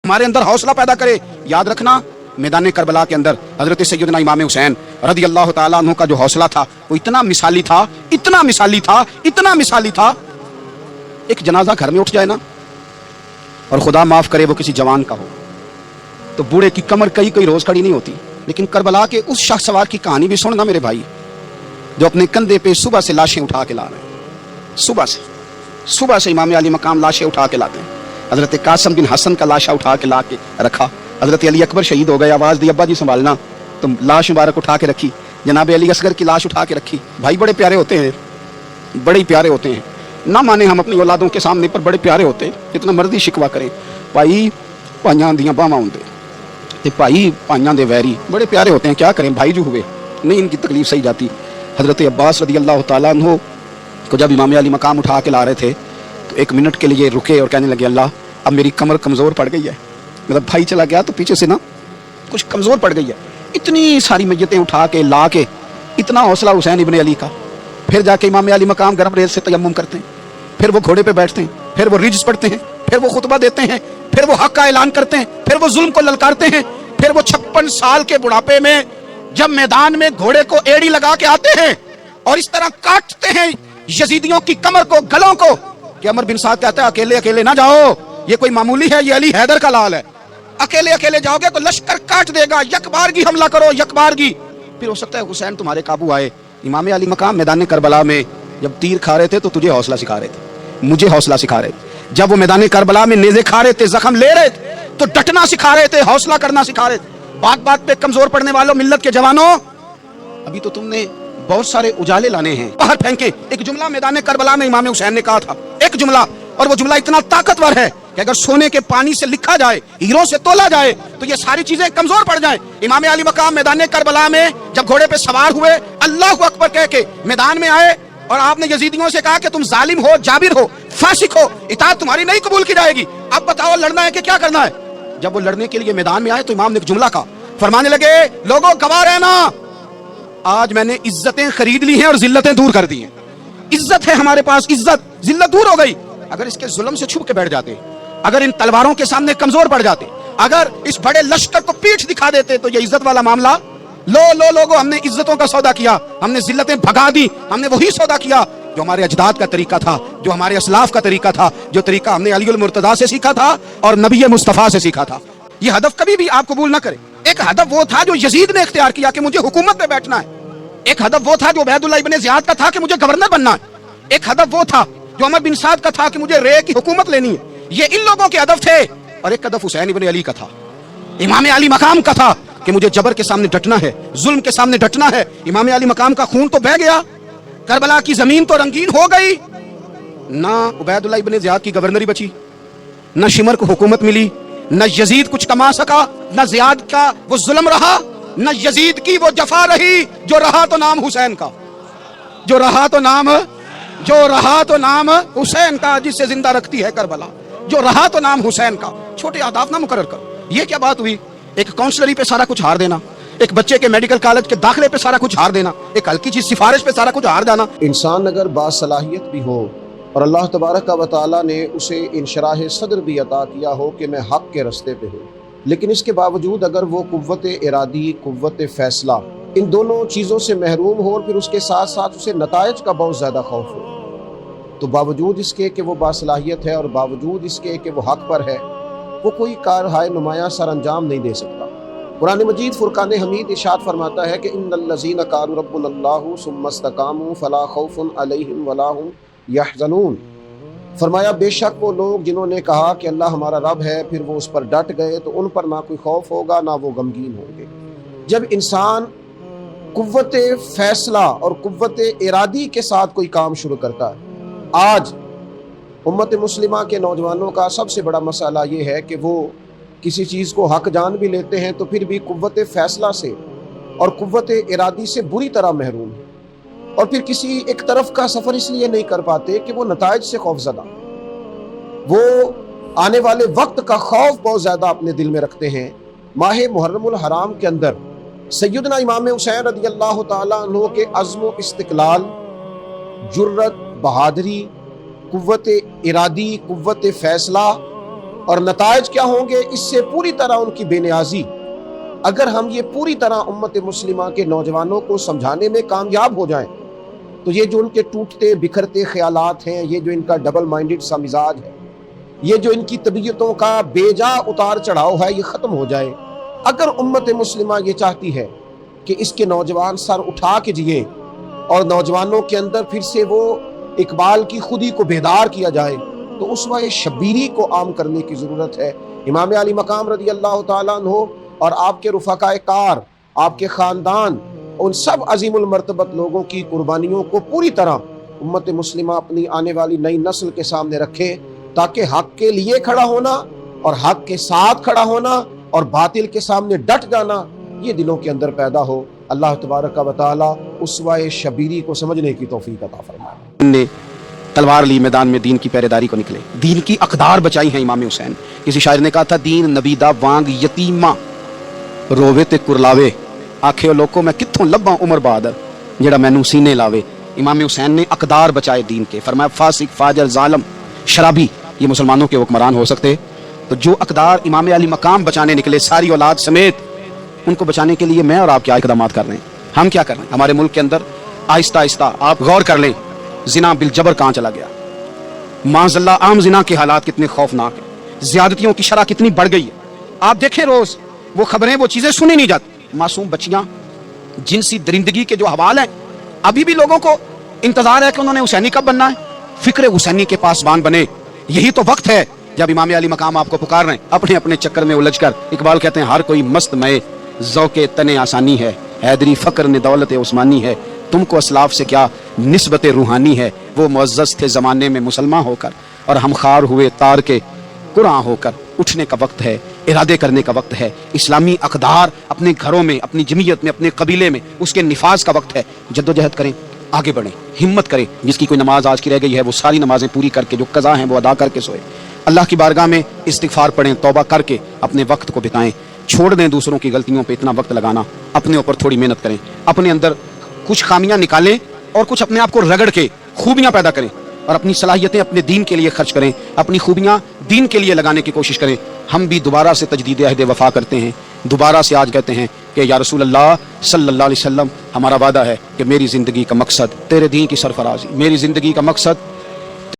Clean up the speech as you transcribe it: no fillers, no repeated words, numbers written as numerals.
हमारे अंदर हौसला पैदा करे। याद रखना, मैदान करबला के अंदर हजरत सैयदना इमाम हुसैन रदी अल्लाह ताला अन्हु का जो हौसला था वो इतना मिसाली था, इतना मिसाली था, इतना मिसाली था। एक जनाजा घर में उठ जाए ना, और खुदा माफ करे वो किसी जवान का हो, तो बूढ़े की कमर कई रोज खड़ी नहीं होती। लेकिन करबला के उस शख्सवार की कहानी भी सुनना मेरे भाई, जो अपने कंधे पे सुबह से लाशें उठा के ला रहे हैं। सुबह से इमाम अली मकाम लाशें उठा के लाते हैं। हजरत कासम बिन हसन का लाशा उठा के ला के रखा। हजरत अली अकबर शहीद हो गए, आवाज़ दी अब्बा जी संभालना, तो लाश मुबारक उठा के रखी। जनाब अली असगर की लाश उठा के रखी। भाई बड़े प्यारे होते हैं, बड़े ही प्यारे होते हैं। ना माने हम अपनी औलादों के सामने, पर बड़े प्यारे होते हैं। जितना मर्जी शिकवा करें, भाई भाइयां दियां बावां होंदे ते भाई भाइयां दे वैरी बड़े प्यारे होते हैं। क्या करें, भाई जो हुए नहीं इनकी तकलीफ सही जाती। हजरत अब्बास रदी अल्लाह ताला अन्हु को जब इमाम अली मकाम उठा के ला रहे थे तो एक मिनट के लिए रुके और कहने लगे, अल्लाह अब मेरी कमर कमज़ोर पड़ गई है। मतलब भाई चला गया तो पीछे से ना कुछ कमज़ोर पड़ गई है। इतनी सारी मैयतें उठा के ला के, इतना हौसला हुसैन इब्न अली का। फिर जाके इमाम अली मकाम गरम रेत से तयम्मुम करते हैं, फिर वो घोड़े पे बैठते हैं, फिर वो रिज्स पढ़ते हैं, फिर वो खुतबा देते हैं, फिर वो हक का ऐलान करते हैं, फिर वो जुल्म को ललकारते हैं। फिर वो 56 साल के बुढ़ापे में जब मैदान में घोड़े को एड़ी लगा के आते हैं और इस तरह काटते हैं यजीदियों की कमर को, गलों को, कि अमर बिन साद कहता है अकेले अकेले ना जाओ, ये कोई मामूली है, ये अली हैदर का लाल है। अकेले अकेले जाओगे तो लश्कर काट देगा, यकबारगी हमला करो, यकबारगी। फिर हो सकता है हुसैन तुम्हारे काबू आए। इमाम अली मकाम मैदान करबला में जब तीर खा रहे थे तो तुझे हौसला सिखा रहे थे, मुझे हौसला सिखा रहे थे। जब वो मैदान करबला में नेज़े खा रहे थे, जख्म ले रहे थे, तो डटना सिखा रहे थे, हौसला करना सिखा रहे थे। बात बात पे कमजोर पड़ने वालों, मिल्लत के जवानों, अभी तो तुमने बहुत सारे उजाले लाने हैं, बाहर फेंके। एक जुमला मैदान करबला में इमाम हुसैन ने कहा था, एक जुमला, और वो जुमला इतना ताकतवर है कि अगर सोने के पानी से लिखा जाए, हीरों से तोला जाए, तो ये सारी चीजें कमजोर पड़ जाएं। इमाम अली मकाम मैदान करबला में जब घोड़े पे सवार हुए, अल्लाह अकबर कह के मैदान में आए, और आपने यजीदियों से कहा कि तुम जालिम हो, जाबिर हो, फासिक हो, इताअत तुम्हारी नहीं कबूल की जाएगी। अब बताओ लड़ना है कि क्या करना है। जब वो लड़ने के लिए मैदान में आए तो इमाम ने एक जुमला कहा, फरमाने लगे, लोगों गवाह रहना, आज मैंने इज्जतें खरीद ली हैं और जिल्लतें दूर कर दी हैं। इज्जत है हमारे पास, इज्जत, जिल्लत दूर हो गई। अगर इसके जुल्म से छुप के बैठ जाते, अगर इन तलवारों के सामने कमजोर पड़ जाते, अगर इस बड़े लश्कर को पीठ दिखा देते, तो ये इज्जत वाला मामला, लोगों हमने इज्जतों का सौदा किया, हमने जिल्लतें भगा दी, हमने वही सौदा किया जो हमारे अजदाद का तरीका था, जो हमारे असलाफ का तरीका था, जो तरीका हमने अली मुर्तजा से सीखा था और नबी मुस्तफा से सीखा था। ये हदफ कभी भी आप कबूल ना करें। एक हदफ वो था जो यजीद ने इख्तियार किया कि मुझे हुकूमत पे बैठना है। एक हदफ वो था जो उबैदुल्लाह इब्न ज़ियाद का था कि मुझे गवर्नर बनना है। एक हदफ वो था जो अमर बिन साद का था कि मुझे रे की हुकूमत लेनी है। ये इन लोगों के हदफ थे। और एक हदफ हुसैन इब्न अली का था, इमाम अली मकाम का था कि मुझे जबर के सामने डटना है, जुल्म के सामने डटना है। इमाम अली मकाम का खून तो बह गया, करबला की जमीन तो रंगीन हो गई, ना उबैदुल्लाह इब्न ज़ियाद की गवर्नरी बची, न शिमर को हुकूमत मिली, न यजीद कुछ कमा सका, न ज़ियाद का वो जुल्म रहा, न यजीद की वो जफा रही। जो रहा तो नाम हुसैन का, जो रहा तो नाम हुसैन का, जिससे जिंदा रखती है करबला। जो रहा तो नाम हुसैन का। छोटे आदाब ना मुकर्रर करो। ये क्या बात हुई? एक काउंसलरी पे सारा कुछ हार देना, एक बच्चे के मेडिकल कॉलेज के दाखिले पे सारा कुछ हार देना, एक हल्की सी सिफारिश पे सारा कुछ हार जाना। इंसान अगर बासलाहियत भी हो और अल्लाह तबारक व तआला ने उसे इंशराह सदर भी अता किया हो कि मैं हक के रास्ते पे हूँ, लेकिन इसके बावजूद अगर वो कुव्वत इरादी, कुव्वत फैसला, इन दोनों चीज़ों से महरूम हो और फिर उसके साथ साथ उसे नताइज का बहुत ज़्यादा खौफ हो, तो बावजूद इसके कि वो बासलाहियत है और बावजूद इसके कि वो हक पर है, वो कोई कारहाय नुमाया सर अंजाम नहीं दे सकता। कुरान मजीद फुरकान हमीद इरशाद फरमाता है कि इन्नल्लज़ीना क़ालू रब्बुनल्लाहु सुम्मा इस्तक़ामू फ़ला खौफ़ुन अलैहिम वला हुम यहज़नून। फरमाया बेशक वो लोग जिन्होंने कहा कि अल्लाह हमारा रब है, फिर वो उस पर डट गए, तो उन पर ना कोई खौफ होगा ना वो गमगीन होंगे। जब इंसान कुव्वत फैसला और कुव्वत इरादी के साथ कोई काम शुरू करता है, आज उम्मत मुस्लिमा के नौजवानों का सबसे बड़ा मसला ये है कि वो किसी चीज़ को हक जान भी लेते हैं तो फिर भी कुव्वत फैसला से और कुव्वत इरादी से बुरी तरह महरूम है, और फिर किसी एक तरफ का सफ़र इसलिए नहीं कर पाते कि वो नताइज से खौफजदा, वो आने वाले वक्त का खौफ बहुत ज़्यादा अपने दिल में रखते हैं। माह मुहर्रमुल हराम के अंदर सैयदना इमाम हुसैन रज़ी अल्लाह ताला अन्हु के अज़्म इस्तिक़लाल, जुर्रत, बहादुरी, कुव्वत इरादी, कुव्वत फैसला اور نتائج کیا ہوں گے اس سے پوری طرح ان کی بے نیازی۔ اگر ہم یہ پوری طرح امت مسلمہ کے نوجوانوں کو سمجھانے میں کامیاب ہو جائیں تو یہ جو ان کے ٹوٹتے بکھرتے خیالات ہیں، یہ جو ان کا ڈبل مائنڈڈ سا مزاج ہے، یہ جو ان کی طبیعتوں کا بے جا اتار چڑھاؤ ہے، یہ ختم ہو جائے۔ اگر امت مسلمہ یہ چاہتی ہے کہ اس کے نوجوان سر اٹھا کے جئیں اور نوجوانوں کے اندر پھر سے وہ اقبال کی خودی کو بیدار کیا جائے، تو اسوہ شبیری کو عام کرنے کی ضرورت ہے۔ امام علی مقام رضی اللہ تعالیٰ عنہ اور آپ کے رفقائے کار، آپ کے خاندان، ان سب عظیم المرتبت لوگوں کی قربانیوں کو پوری طرح امت مسلمہ اپنی آنے والی نئی نسل کے سامنے رکھے، تاکہ حق کے لیے کھڑا ہونا اور حق کے ساتھ کھڑا ہونا اور باطل کے سامنے ڈٹ جانا یہ دلوں کے اندر پیدا ہو۔ اللہ تبارک و تعالی اسوہ شبیری کو سمجھنے کی توفیق عطا فرمائے۔ نے تلوار لی، میدان میں دین کی پہرےداری کو نکلے، دین کی اقدار بچائی ہیں امام حسین۔ کسی شاعر نے کہا تھا، دین نبیدہ وانگ یتیماں رووے تے کرلاوے، آکھے لوکو میں کتھوں لباں عمر بہادر جڑا مینوں سینے لاوے۔ امام حسین نے اقدار بچائے دین کے، فرمایا فاسق فاجر ظالم شرابی یہ مسلمانوں کے حکمران ہو سکتے، تو جو اقدار امام علی مقام بچانے نکلے ساری اولاد سمیت، ان کو بچانے کے لیے میں اور آپ کیا اقدامات کر رہے ہیں؟ ہم کیا کر رہے ہیں؟ ہمارے ملک کے اندر آہستہ آہستہ آپ غور کر لیں، زنا بالجبر کہاں چلا گیا، معاذ اللہ عام زنا کے حالات کتنے خوفناک ہیں، زیادتیوں کی شرح کتنی بڑھ گئی ہے۔ آپ دیکھیں روز وہ خبریں، وہ چیزیں سنی نہیں جاتی، معصوم بچیاں، جنسی درندگی کے جو حوال ہیں، ابھی بھی لوگوں کو انتظار ہے کہ انہوں نے حسینی کب بننا ہے، فکر حسینی کے پاسبان بنے۔ یہی تو وقت ہے جب امام علی مقام آپ کو پکار رہے ہیں، اپنے اپنے چکر میں الجھ کر۔ اقبال کہتے ہیں، ہر کوئی مست میں ذوق تنے آسانی ہے، حیدری فقر نے دولت عثمانی ہے، تم کو اسلاف سے کیا نسبت روحانی ہے، وہ معزز تھے زمانے میں مسلمان ہو کر، اور ہم خار ہوئے تار کے قرآن ہو کر۔ اٹھنے کا وقت ہے، ارادے کرنے کا وقت ہے، اسلامی اقدار اپنے گھروں میں، اپنی جمعیت میں، اپنے قبیلے میں اس کے نفاذ کا وقت ہے۔ جدوجہد کریں، آگے بڑھیں، ہمت کریں۔ جس کی کوئی نماز آج کی رہ گئی ہے وہ ساری نمازیں پوری کر کے، جو قضا ہیں وہ ادا کر کے سوئے۔ اللہ کی بارگاہ میں استغفار پڑھیں، توبہ کر کے اپنے وقت کو بتائیں، چھوڑ دیں دوسروں کی غلطیوں پہ اتنا وقت لگانا، اپنے اوپر تھوڑی محنت کریں، اپنے اندر کچھ خامیاں نکالیں اور کچھ اپنے آپ کو رگڑ کے خوبیاں پیدا کریں، اور اپنی صلاحیتیں اپنے دین کے لیے خرچ کریں، اپنی خوبیاں دین کے لیے لگانے کی کوشش کریں۔ ہم بھی دوبارہ سے تجدید عہد وفا کرتے ہیں، دوبارہ سے آج کہتے ہیں کہ یا رسول اللہ صلی اللہ علیہ وسلم، ہمارا وعدہ ہے کہ میری زندگی کا مقصد تیرے دین کی سرفرازی، میری زندگی کا مقصد